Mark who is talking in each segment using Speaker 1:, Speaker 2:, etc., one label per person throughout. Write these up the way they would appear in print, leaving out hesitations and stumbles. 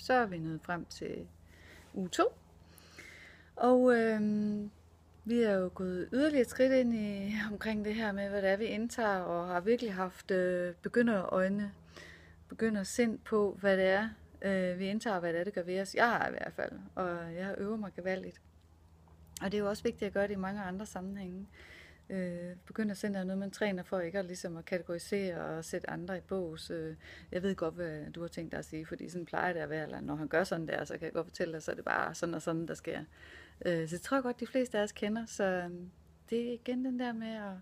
Speaker 1: Så er vi nået frem til uge 2. Og vi er jo gået yderligere skridt ind i omkring det her med, hvad det er, vi indtager, og har virkelig haft begynderøjne, begyndersind på, hvad det er, vi indtager, og hvad det er, det gør ved os. Jeg har i hvert fald, og jeg øver mig gevaldigt. Og det er jo også vigtigt at gøre det i mange andre sammenhænge. Begyndersind er noget, man træner for ikke at kategorisere og sætte andre i bås. Jeg ved godt, hvad du har tænkt dig at sige, fordi sådan plejer det at være, eller når han gør sådan der, så kan jeg godt fortælle dig, så er det bare sådan og sådan, der sker. Så det tror jeg godt, de fleste af os kender, så det er igen den der med at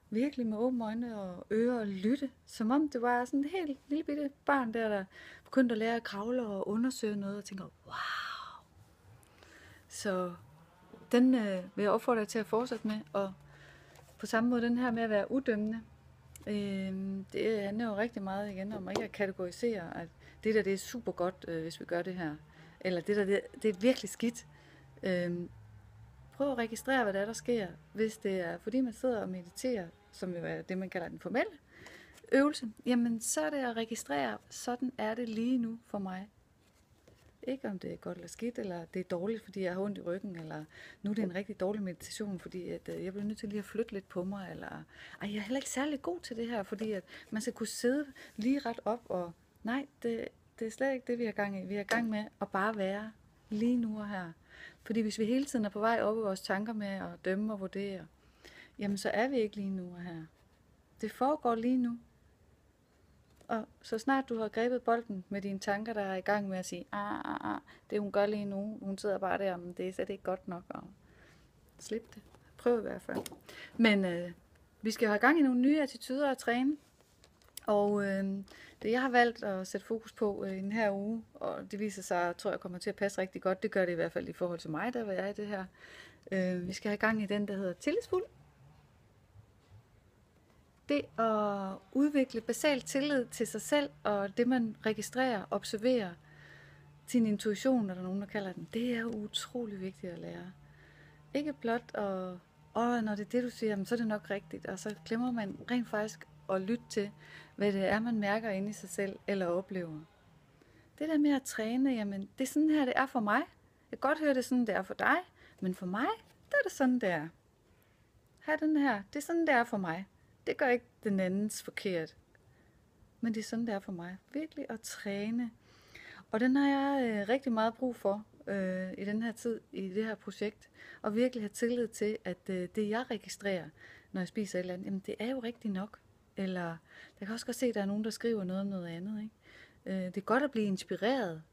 Speaker 1: virkelig med åbne øjne og ører og lytte, som om det var sådan et helt lille bitte barn der begyndte at lære at kravle og undersøge noget og tænker, wow! Så den vil jeg opfordre dig til at fortsætte med, og på samme måde den her med at være udømmende, det handler jo rigtig meget igen om ikke at kategorisere, at det der det er super godt, hvis vi gør det her, eller det der det er virkelig skidt. Prøv at registrere, hvad der sker, hvis det er fordi man sidder og mediterer, som jo er det man kalder den formelle øvelse, jamen så er det at registrere, sådan er det lige nu for mig. Ikke om det er godt eller skidt, eller det er dårligt, fordi jeg har ondt i ryggen, eller nu er det en rigtig dårlig meditation, fordi at jeg bliver nødt til lige at flytte lidt på mig, eller jeg er heller ikke særlig god til det her, fordi at man skal kunne sidde lige ret op, og nej, det er slet ikke det, vi har gang i. Vi har gang med at bare være lige nu og her. Fordi hvis vi hele tiden er på vej op i vores tanker med at dømme og vurdere, jamen så er vi ikke lige nu og her. Det foregår lige nu. Og så snart du har grebet bolden med dine tanker, der er i gang med at sige, det hun gør lige nu, hun sidder bare der, men det er slet ikke godt nok, og slip det. Prøv i hvert fald. Men vi skal jo have gang i nogle nye attityder at træne, og det jeg har valgt at sætte fokus på i den her uge, og det viser sig, tror jeg kommer til at passe rigtig godt, det gør det i hvert fald i forhold til mig, der var jeg i det her. Vi skal have gang i den, der hedder tillidsfuld. Det at udvikle basal tillid til sig selv, og det man registrerer, observerer, sin intuition, er der nogen, der kalder den, det er utrolig vigtigt at lære. Ikke blot når det er det, du siger, så er det nok rigtigt, og så glemmer man rent faktisk at lytte til, hvad det er, man mærker inde i sig selv, eller oplever. Det der med at træne, jamen, det er sådan her, det er for mig. Jeg kan godt høre, det er sådan, det er for dig, men for mig, der er det sådan, det er. Her den her, det er sådan, det er for mig. Det gør ikke den andens forkert. Men det er sådan, det er for mig. Virkelig at træne. Og den har jeg rigtig meget brug for i den her tid, i det her projekt. Og virkelig have tillid til, at det jeg registrerer, når jeg spiser et eller andet, jamen det er jo rigtigt nok. Eller jeg kan også godt se, at der er nogen, der skriver noget om noget andet. Ikke? Det er godt at blive inspireret.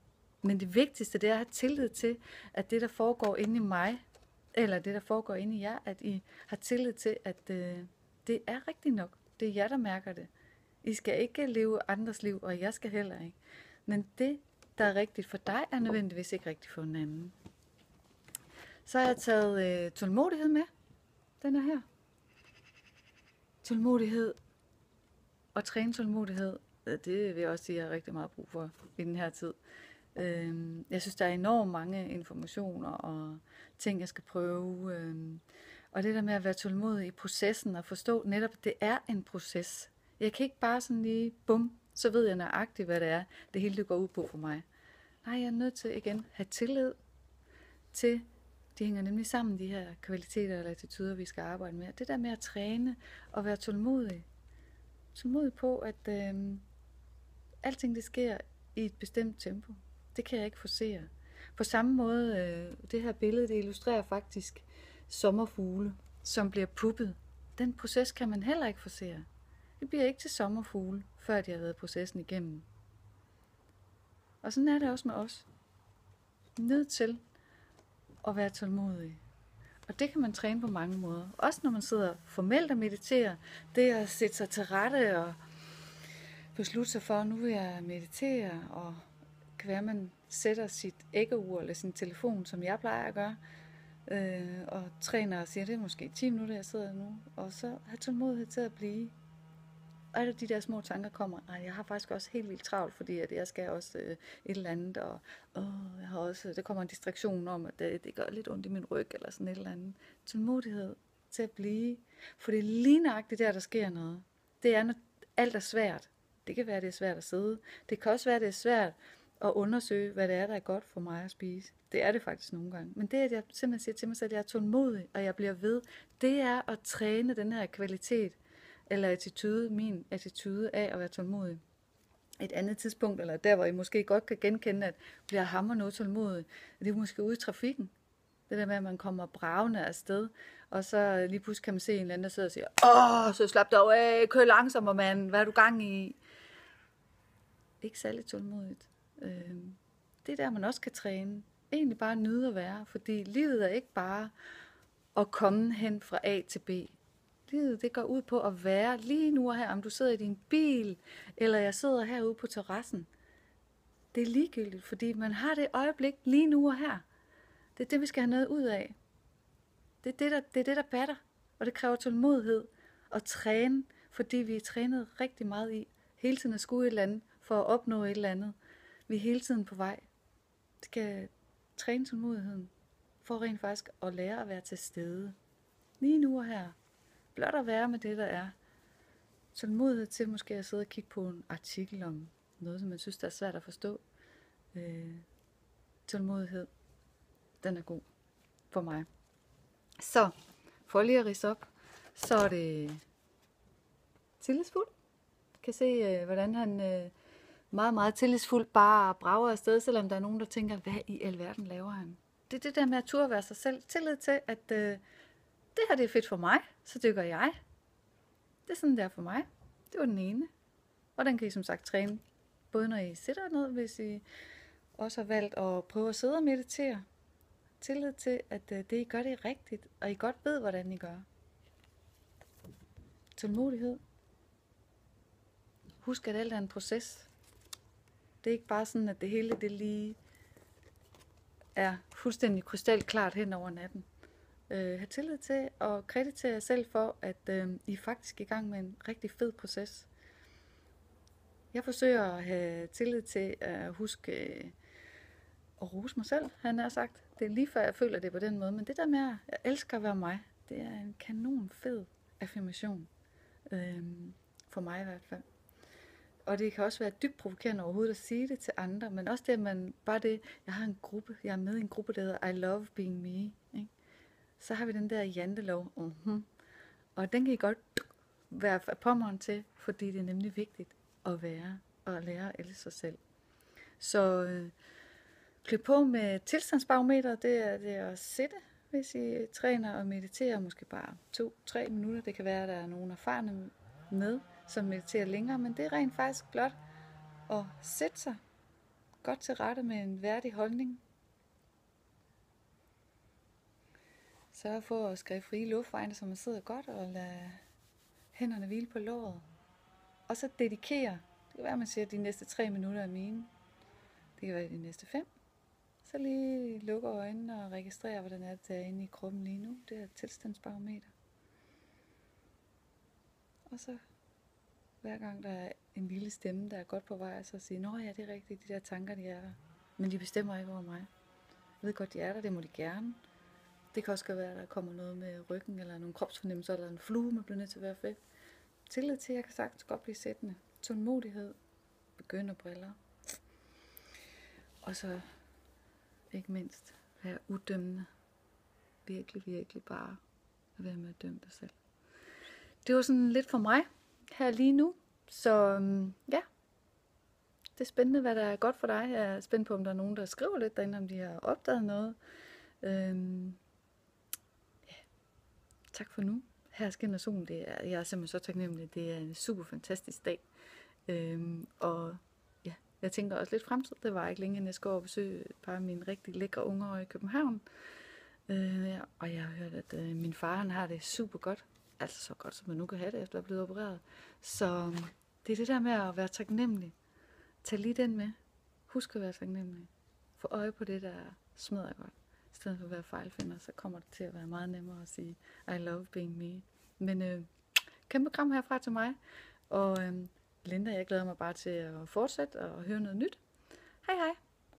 Speaker 1: Men det vigtigste, det er at have tillid til, at det, der foregår inde i mig, eller det, der foregår inde i jer, at I har tillid til, at det er rigtigt nok. Det er jer, der mærker det. I skal ikke leve andres liv, og jeg skal heller ikke. Men det, der er rigtigt for dig, er nødvendigvis ikke rigtigt for en anden. Så har jeg taget tålmodighed med. Den er her. Tålmodighed og træne tålmodighed, det vil jeg også sige, at jeg har rigtig meget brug for i den her tid. Jeg synes, der er enormt mange informationer og ting, jeg skal prøve. Og det der med at være tålmodig i processen og forstå netop, at det er en proces. Jeg kan ikke bare sådan lige, bum, så ved jeg nøjagtigt, hvad det er, det hele det går ud på for mig. Nej, jeg er nødt til igen have tillid til, de hænger nemlig sammen, de her kvaliteter eller attityder, vi skal arbejde med. Det der med at træne og være tålmodig. Tålmodig på, at alting det sker i et bestemt tempo. Det kan jeg ikke forcere. På samme måde, det her billede, det illustrerer faktisk sommerfugle, som bliver puppet. Den proces kan man heller ikke forcere. Det bliver ikke til sommerfugle, før de har været processen igennem. Og sådan er det også med os. Nødt til at være tålmodig. Og det kan man træne på mange måder. Også når man sidder formelt og mediterer. Det at sætte sig til rette og beslutte sig for, at nu vil jeg meditere. Og kan være, at man sætter sit æggeur eller sin telefon, som jeg plejer at gøre. Og træner og siger, det er måske 10 minutter, jeg sidder nu. Og så have tålmodighed til at blive. Og alle de der små tanker kommer, jeg har faktisk også helt vildt travlt, fordi at jeg skal også et eller andet, og jeg har også, der kommer en distraktion om, at det gør lidt ondt i min ryg, eller sådan et eller andet. Tålmodighed til at blive, for det er lige nøjagtigt der sker noget. Det er, når alt er svært. Det kan være, det er svært at sidde. Det kan også være, det er svært at undersøge, hvad det er, der er godt for mig at spise. Det er det faktisk nogle gange. Men det, at jeg simpelthen siger til mig selv, at jeg er tålmodig, og jeg bliver ved, det er at træne den her kvalitet, eller attitude, min attitude af at være tålmodig. Et andet tidspunkt, eller der, hvor I måske godt kan genkende, at bliver hamrende utålmodig, det er måske ude i trafikken. Det der med, at man kommer bravende afsted, og så lige pludselig kan man se en eller anden, der sidder og siger, så slap dog af, kør langsommere, mand, hvad er du gang i? Ikke særlig tålmodigt. Det er der, man også kan træne. Egentlig bare nyde at være, fordi livet er ikke bare at komme hen fra A til B. Livet, det går ud på at være lige nu og her, om du sidder i din bil, eller jeg sidder herude på terrassen. Det er ligegyldigt, fordi man har det øjeblik lige nu og her. Det er det, vi skal have noget ud af. Det er det, der batter, og det kræver tålmodighed og træne, fordi vi er trænet rigtig meget i hele tiden at skue et eller andet for at opnå et eller andet. Vi er hele tiden på vej. Vi skal træne tålmodigheden for rent faktisk at lære at være til stede. Lige nu og her. Blot at være med det, der er. Tålmodighed til måske at sidde og kigge på en artikel om noget, som man synes, der er svært at forstå. Tålmodighed, den er god for mig. Så, for lige at ridse op, så er det tillidsfuld. Kan se, hvordan han meget, meget tillidsfuldt bare brager afsted, selvom der er nogen, der tænker, hvad i alverden laver han? Det er det der med at turde være sig selv. Tillid til, at det her det er fedt for mig, så det gør jeg. Det er sådan, der for mig. Det var den ene. Og den kan I som sagt træne, både når I sidder ned, hvis I også har valgt at prøve at sidde og meditere. Tillid til, at det I gør, det er rigtigt, og I godt ved, hvordan I gør. Tålmodighed. Husk, at alt er en proces. Det er ikke bare sådan, at det hele det lige er fuldstændig krystalklart hen over natten. Ha' tillid til og kreditere jer selv for, at I er faktisk i gang med en rigtig fed proces. Jeg forsøger at have tillid til at huske at rose mig selv, han har sagt. Det er lige før jeg føler det på den måde, men det der med, at jeg elsker at være mig, det er en kanon fed affirmation. For mig i hvert fald. Og det kan også være dybt provokerende overhovedet at sige det til andre, men også det, at man bare det, jeg har en gruppe, jeg er med i en gruppe, der hedder I Love Being Me, ikke? Så har vi den der jantelov, og den kan I godt være påmåren til, fordi det er nemlig vigtigt at være og lære at elske sig selv. Så klip på med tilstandsbarometer, det er det at sætte, hvis I træner og mediterer, måske bare 2-3 minutter. Det kan være, at der er nogen erfarne med, som mediterer længere, men det er rent faktisk blot at sætte sig godt til rette med en værdig holdning. Sørg for at skrive frie luftveje, så man sidder godt og lader hænderne hvile på låret. Og så dedikere. Det kan være, at man siger, at de næste 3 minutter er mine. Det kan være de næste 5. Så lige lukke øjnene og registrere, hvordan er det der inde i kroppen lige nu. Det er et tilstandsbarometer. Og så hver gang der er en lille stemme, der er godt på vej, så sige, nå ja, det er rigtigt, de der tanker, de er der. Men de bestemmer ikke over mig. Jeg ved godt, de er der, det må de gerne. Det kan også godt være, at der kommer noget med ryggen, eller nogle kropsfornemmelser, eller en flue, man bliver nødt til at være fedt. Tillid til, at jeg kan sagtens godt blive sættende. Tålmodighed. Begynderbriller. Og så, ikke mindst, være udømmende. Virkelig bare at være med at dømme dig selv. Det var sådan lidt for mig her lige nu. Så ja, det er spændende, hvad der er godt for dig. Jeg er spændt på, om der er nogen, der skriver lidt derinde, om de har opdaget noget. Tak for nu. Her skinner solen. Jeg er simpelthen så taknemmelig. Det er en super fantastisk dag. Og ja, jeg tænker også lidt fremtid. Det var ikke længe, inden jeg skal over og besøge et par af mine rigtig lækre unger i København. Og jeg har hørt, at min far han har det super godt. Altså så godt, som man nu kan have det, efter at være blevet opereret. Så det er det der med at være taknemmelig. Tag lige den med. Husk at være taknemmelig. Få øje på det, der smadrer godt. I stedet for at være fejlfinder, så kommer det til at være meget nemmere at sige, I love being me. Men kæmpe kram herfra til mig. Og Linda, jeg glæder mig bare til at fortsætte og høre noget nyt. Hej hej!